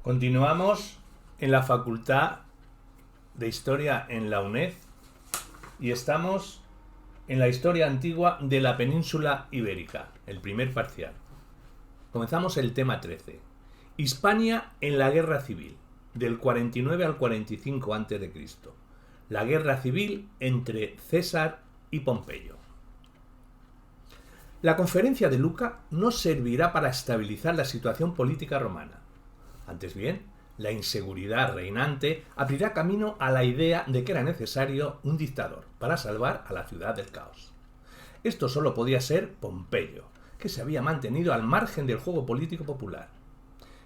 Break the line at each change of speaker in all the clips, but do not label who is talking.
Continuamos en la Facultad de Historia en la UNED y estamos en la historia antigua de la península ibérica, el primer parcial. Comenzamos el tema 13. Hispania en la Guerra Civil, del 49 al 45 a.C. La guerra civil entre César y Pompeyo. La conferencia de Luca no servirá para estabilizar la situación política romana. Antes bien, la inseguridad reinante abrirá camino a la idea de que era necesario un dictador para salvar a la ciudad del caos. Esto solo podía ser Pompeyo, que se había mantenido al margen del juego político popular.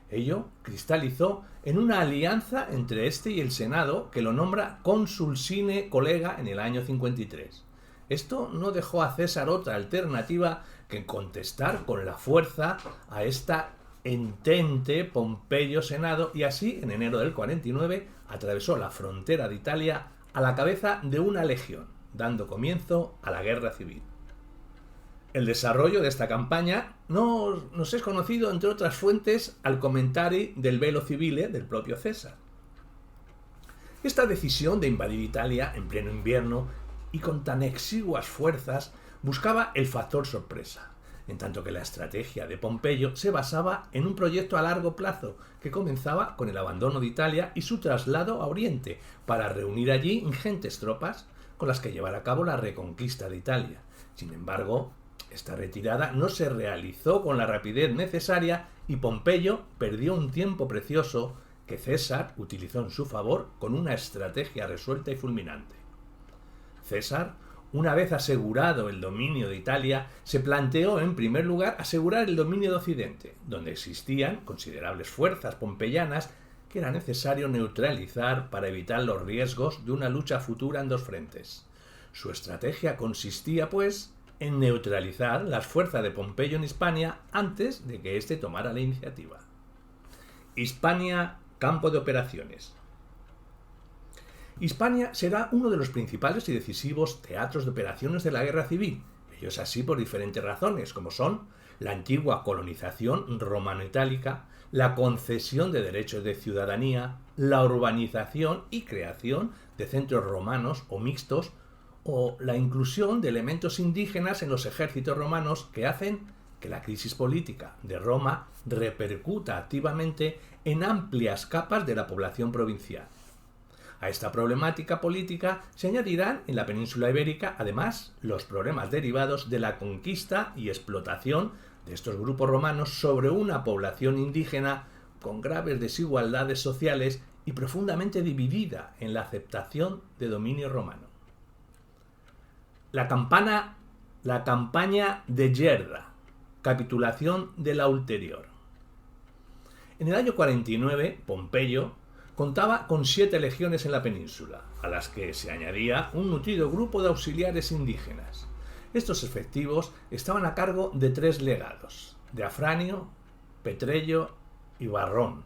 Ello cristalizó en una alianza entre este y el Senado que lo nombra cónsul sine collega en el año 53. Esto no dejó a César otra alternativa que contestar con la fuerza a esta entente Pompeyo-Senado y así, en enero del 49, atravesó la frontera de Italia a la cabeza de una legión, dando comienzo a la guerra civil. El desarrollo de esta campaña nos es conocido, entre otras fuentes, al comentario del Velo Civile del propio César. Esta decisión de invadir Italia en pleno invierno y con tan exiguas fuerzas buscaba el factor sorpresa, en tanto que la estrategia de Pompeyo se basaba en un proyecto a largo plazo que comenzaba con el abandono de Italia y su traslado a Oriente para reunir allí ingentes tropas con las que llevar a cabo la reconquista de Italia. Sin embargo, esta retirada no se realizó con la rapidez necesaria y Pompeyo perdió un tiempo precioso que César utilizó en su favor con una estrategia resuelta y fulminante. César, una vez asegurado el dominio de Italia, se planteó en primer lugar asegurar el dominio de Occidente, donde existían considerables fuerzas pompeyanas que era necesario neutralizar para evitar los riesgos de una lucha futura en dos frentes. Su estrategia consistía, pues, en neutralizar las fuerzas de Pompeyo en Hispania antes de que éste tomara la iniciativa. Hispania, campo de operaciones. Hispania será uno de los principales y decisivos teatros de operaciones de la guerra civil. Ello es así por diferentes razones, como son la antigua colonización romano-itálica, la concesión de derechos de ciudadanía, la urbanización y creación de centros romanos o mixtos, o la inclusión de elementos indígenas en los ejércitos romanos que hacen que la crisis política de Roma repercuta activamente en amplias capas de la población provincial. A esta problemática política se añadirán en la península ibérica, además, los problemas derivados de la conquista y explotación de estos grupos romanos sobre una población indígena con graves desigualdades sociales y profundamente dividida en la aceptación de dominio romano. La campaña de Gerda, capitulación de la ulterior. En el año 49, Pompeyo contaba con 7 legiones en la península, a las que se añadía un nutrido grupo de auxiliares indígenas. Estos efectivos estaban a cargo de 3 legados, de Afranio, Petrello y Varrón.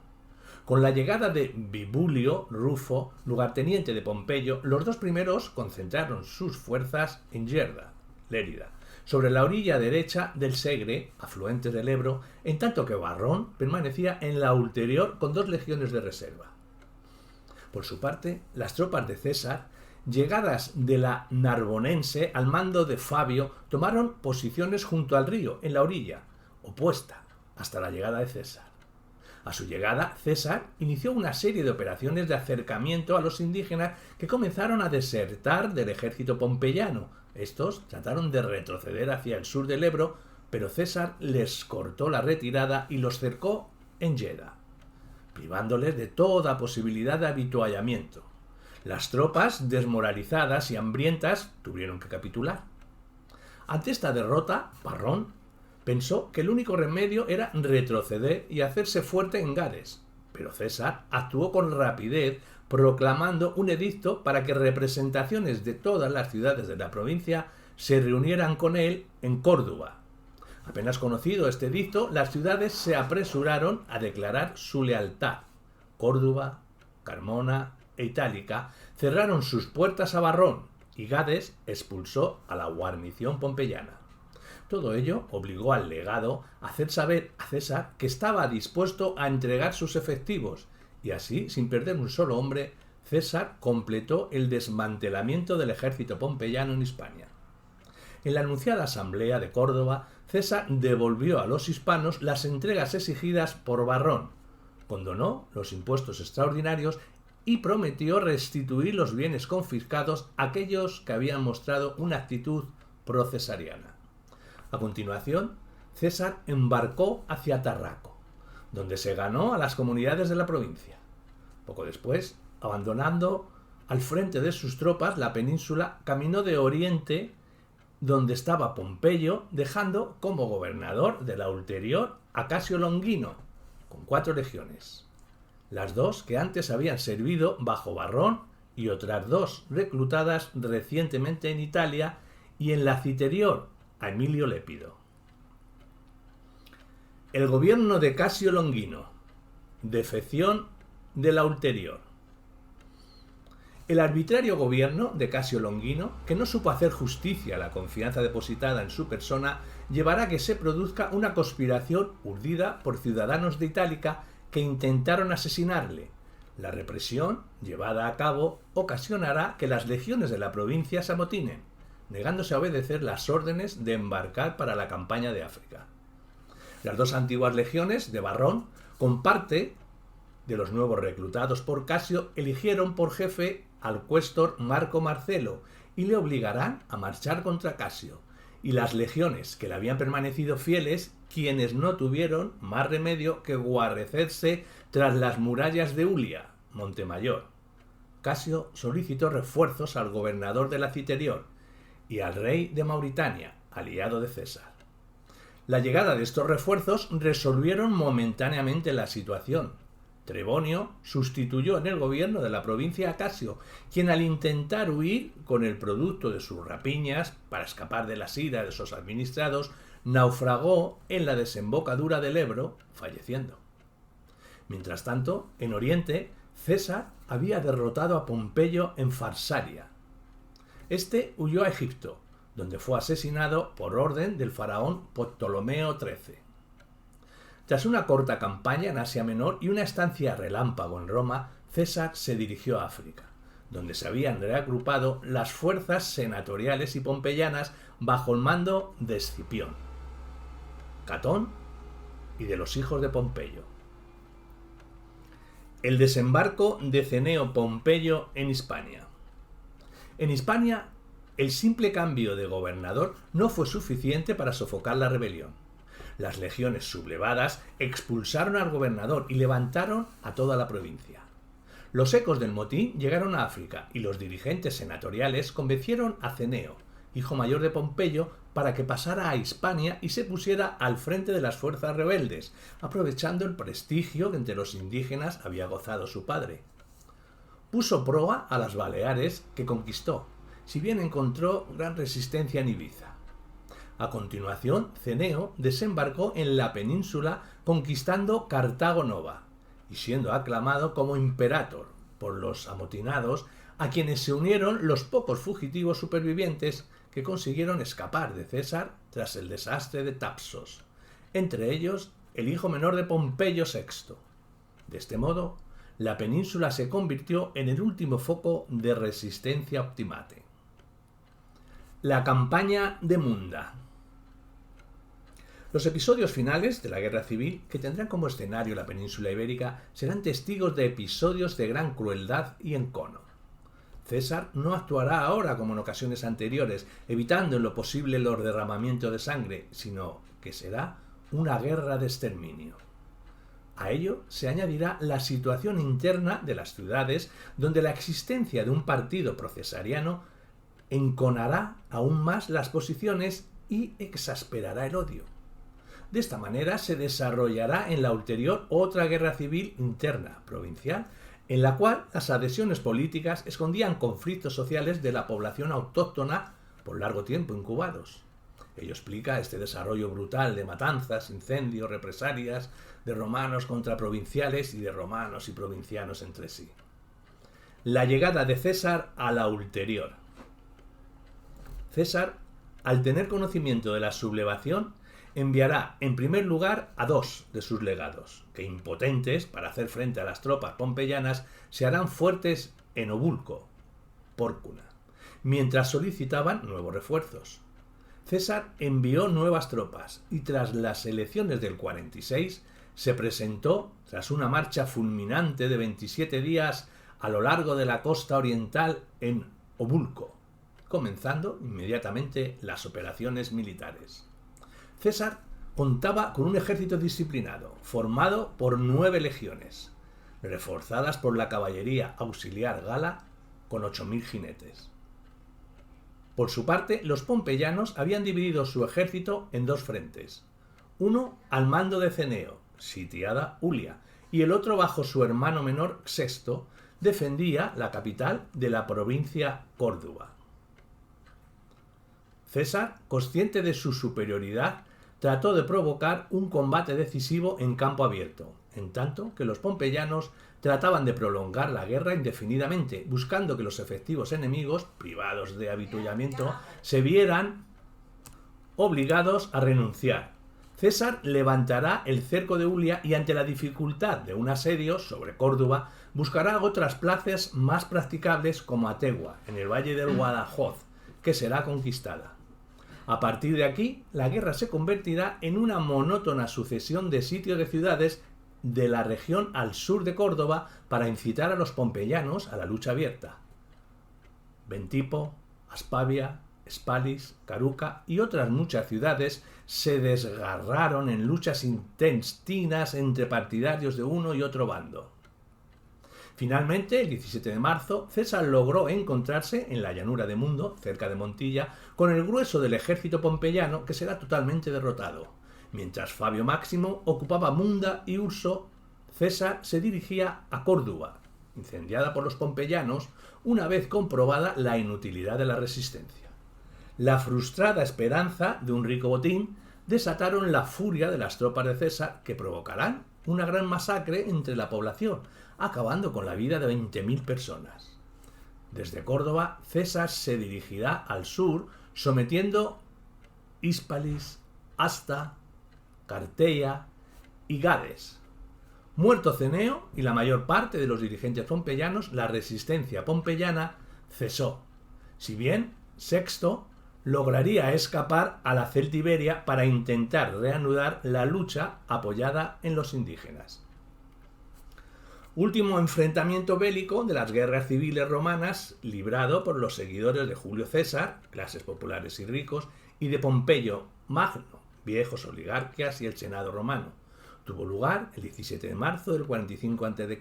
Con la llegada de Bibulio Rufo, lugarteniente de Pompeyo, los dos primeros concentraron sus fuerzas en Gerda, Lérida, sobre la orilla derecha del Segre, afluente del Ebro, en tanto que Varrón permanecía en la ulterior con 2 legiones de reserva. Por su parte, las tropas de César, llegadas de la Narbonense al mando de Fabio, tomaron posiciones junto al río, en la orilla opuesta, hasta la llegada de César. A su llegada, César inició una serie de operaciones de acercamiento a los indígenas que comenzaron a desertar del ejército pompeyano. Estos trataron de retroceder hacia el sur del Ebro, pero César les cortó la retirada y los cercó en Lleda, privándoles de toda posibilidad de avituallamiento. Las tropas, desmoralizadas y hambrientas, tuvieron que capitular. Ante esta derrota, Varrón pensó que el único remedio era retroceder y hacerse fuerte en Gades, pero César actuó con rapidez, proclamando un edicto para que representaciones de todas las ciudades de la provincia se reunieran con él en Córdoba. Apenas conocido este edicto, las ciudades se apresuraron a declarar su lealtad. Córdoba, Carmona e Itálica cerraron sus puertas a Varrón y Gades expulsó a la guarnición pompeyana. Todo ello obligó al legado a hacer saber a César que estaba dispuesto a entregar sus efectivos, y así, sin perder un solo hombre, César completó el desmantelamiento del ejército pompeyano en Hispania. En la anunciada asamblea de Córdoba, César devolvió a los hispanos las entregas exigidas por Varrón, condonó los impuestos extraordinarios y prometió restituir los bienes confiscados a aquellos que habían mostrado una actitud procesariana. A continuación, César embarcó hacia Tarraco, donde se ganó a las comunidades de la provincia. Poco después, abandonando al frente de sus tropas la península, caminó de oriente donde estaba Pompeyo, dejando como gobernador de la ulterior a Casio Longino, con 4 legiones. Las 2 que antes habían servido bajo Varrón y otras 2 reclutadas recientemente en Italia y en la Citerior a Emilio Lépido. El gobierno de Casio Longino. Defección de la ulterior. El arbitrario gobierno de Casio Longino, que no supo hacer justicia a la confianza depositada en su persona, llevará a que se produzca una conspiración urdida por ciudadanos de Itálica que intentaron asesinarle. La represión llevada a cabo ocasionará que las legiones de la provincia se amotinen, negándose a obedecer las órdenes de embarcar para la campaña de África. Las 2 antiguas legiones de Varrón, con parte de los nuevos reclutados por Casio, eligieron por jefe al cuéstor Marco Marcelo y le obligarán a marchar contra Casio, y las legiones que le habían permanecido fieles, quienes no tuvieron más remedio que guarecerse tras las murallas de Ulia, Montemayor. Casio solicitó refuerzos al gobernador de la Citerior y al rey de Mauritania, aliado de César. La llegada de estos refuerzos resolvieron momentáneamente la situación. Trebonio sustituyó en el gobierno de la provincia a Casio, quien al intentar huir con el producto de sus rapiñas para escapar de las iras de sus administrados, naufragó en la desembocadura del Ebro, falleciendo. Mientras tanto, en Oriente, César había derrotado a Pompeyo en Farsalia. Este huyó a Egipto, donde fue asesinado por orden del faraón Ptolomeo XIII. Tras una corta campaña en Asia Menor y una estancia relámpago en Roma, César se dirigió a África, donde se habían reagrupado las fuerzas senatoriales y pompeyanas bajo el mando de Escipión, Catón y de los hijos de Pompeyo. El desembarco de Cneo Pompeyo en Hispania. En Hispania, el simple cambio de gobernador no fue suficiente para sofocar la rebelión. Las legiones sublevadas expulsaron al gobernador y levantaron a toda la provincia. Los ecos del motín llegaron a África y los dirigentes senatoriales convencieron a Cneo, hijo mayor de Pompeyo, para que pasara a Hispania y se pusiera al frente de las fuerzas rebeldes, aprovechando el prestigio que entre los indígenas había gozado su padre. Puso proa a las Baleares, que conquistó, si bien encontró gran resistencia en Ibiza. A continuación, Cneo desembarcó en la península conquistando Cartago Nova y siendo aclamado como imperator por los amotinados, a quienes se unieron los pocos fugitivos supervivientes que consiguieron escapar de César tras el desastre de Tapsos, entre ellos el hijo menor de Pompeyo VI. De este modo, la península se convirtió en el último foco de resistencia optimate. La campaña de Munda. Los episodios finales de la Guerra Civil, que tendrán como escenario la península ibérica, serán testigos de episodios de gran crueldad y encono. César no actuará ahora como en ocasiones anteriores, evitando en lo posible los derramamientos de sangre, sino que será una guerra de exterminio. A ello se añadirá la situación interna de las ciudades, donde la existencia de un partido procesariano enconará aún más las posiciones y exasperará el odio. De esta manera se desarrollará en la ulterior otra guerra civil interna, provincial, en la cual las adhesiones políticas escondían conflictos sociales de la población autóctona por largo tiempo incubados. Ello explica este desarrollo brutal de matanzas, incendios, represalias, de romanos contra provinciales y de romanos y provincianos entre sí. La llegada de César a la ulterior. César al tener conocimiento de la sublevación, enviará en primer lugar a 2 de sus legados, que impotentes para hacer frente a las tropas pompeyanas se harán fuertes en Obulco, Pórcuna, mientras solicitaban nuevos refuerzos. César envió nuevas tropas y tras las elecciones del 46 se presentó, tras una marcha fulminante de 27 días a lo largo de la costa oriental en Obulco, comenzando inmediatamente las operaciones militares. César contaba con un ejército disciplinado, formado por 9 legiones, reforzadas por la caballería auxiliar gala con 8.000 jinetes. Por su parte, los pompeyanos habían dividido su ejército en 2 frentes, uno al mando de Ceneo, sitiada Ulia, y el otro bajo su hermano menor Sexto, defendía la capital de la provincia Córdoba. César, consciente de su superioridad, trató de provocar un combate decisivo en campo abierto, en tanto que los pompeyanos trataban de prolongar la guerra indefinidamente, buscando que los efectivos enemigos, privados de avituallamiento, se vieran obligados a renunciar. César levantará el cerco de Ulia y ante la dificultad de un asedio sobre Córdoba, buscará otras plazas más practicables como Ategua, en el valle del Guadalhorce, que será conquistada. A partir de aquí, la guerra se convertirá en una monótona sucesión de sitios de ciudades de la región al sur de Córdoba para incitar a los pompeyanos a la lucha abierta. Ventipo, Aspavia, Espalis, Caruca y otras muchas ciudades se desgarraron en luchas intestinas entre partidarios de uno y otro bando. Finalmente, el 17 de marzo, César logró encontrarse en la llanura de Mundo, cerca de Montilla, con el grueso del ejército pompeyano que será totalmente derrotado. Mientras Fabio Máximo ocupaba Munda y Urso, César se dirigía a Córdoba, incendiada por los pompeyanos, una vez comprobada la inutilidad de la resistencia. La frustrada esperanza de un rico botín desataron la furia de las tropas de César, que provocarán una gran masacre entre la población, acabando con la vida de 20.000 personas. Desde Córdoba, César se dirigirá al sur, sometiendo Hispalis, Asta, Carteia y Gades. Muerto Ceneo y la mayor parte de los dirigentes pompeyanos, la resistencia pompeyana cesó, si bien Sexto lograría escapar a la Celtiberia para intentar reanudar la lucha apoyada en los indígenas. Último enfrentamiento bélico de las guerras civiles romanas librado por los seguidores de Julio César, clases populares y ricos, y de Pompeyo Magno, viejos oligarcas y el Senado romano. Tuvo lugar el 17 de marzo del 45 a.C.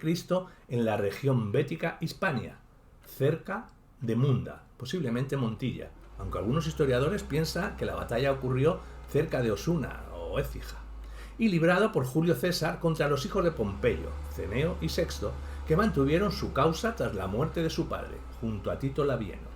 en la región bética Hispania, cerca de Munda, posiblemente Montilla, aunque algunos historiadores piensan que la batalla ocurrió cerca de Osuna o Écija, y librado por Julio César contra los hijos de Pompeyo, Ceneo y Sexto, que mantuvieron su causa tras la muerte de su padre, junto a Tito Labieno.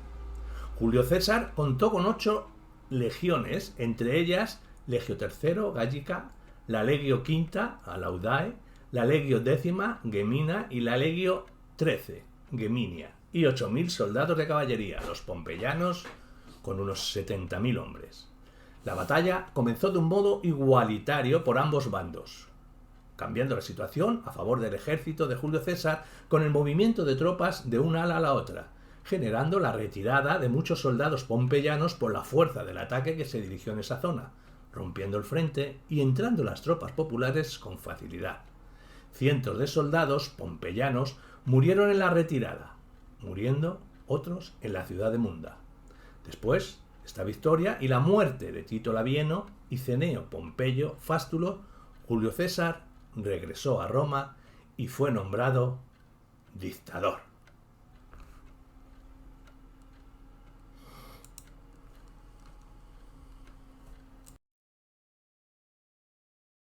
Julio César contó con 8 legiones, entre ellas Legio III Gallica, la Legio V Alaudae, la Legio X Gemina y la Legio XIII Geminia, y 8.000 soldados de caballería, los pompeyanos con unos 70.000 hombres. La batalla comenzó de un modo igualitario por ambos bandos, cambiando la situación a favor del ejército de Julio César con el movimiento de tropas de una ala a la otra, generando la retirada de muchos soldados pompeyanos por la fuerza del ataque que se dirigió en esa zona, rompiendo el frente y entrando las tropas populares con facilidad. Cientos de soldados pompeyanos murieron en la retirada, muriendo otros en la ciudad de Munda. Después, esta victoria y la muerte de Tito Labieno y Ceneo Pompeyo Fástulo, Julio César regresó a Roma y fue nombrado dictador.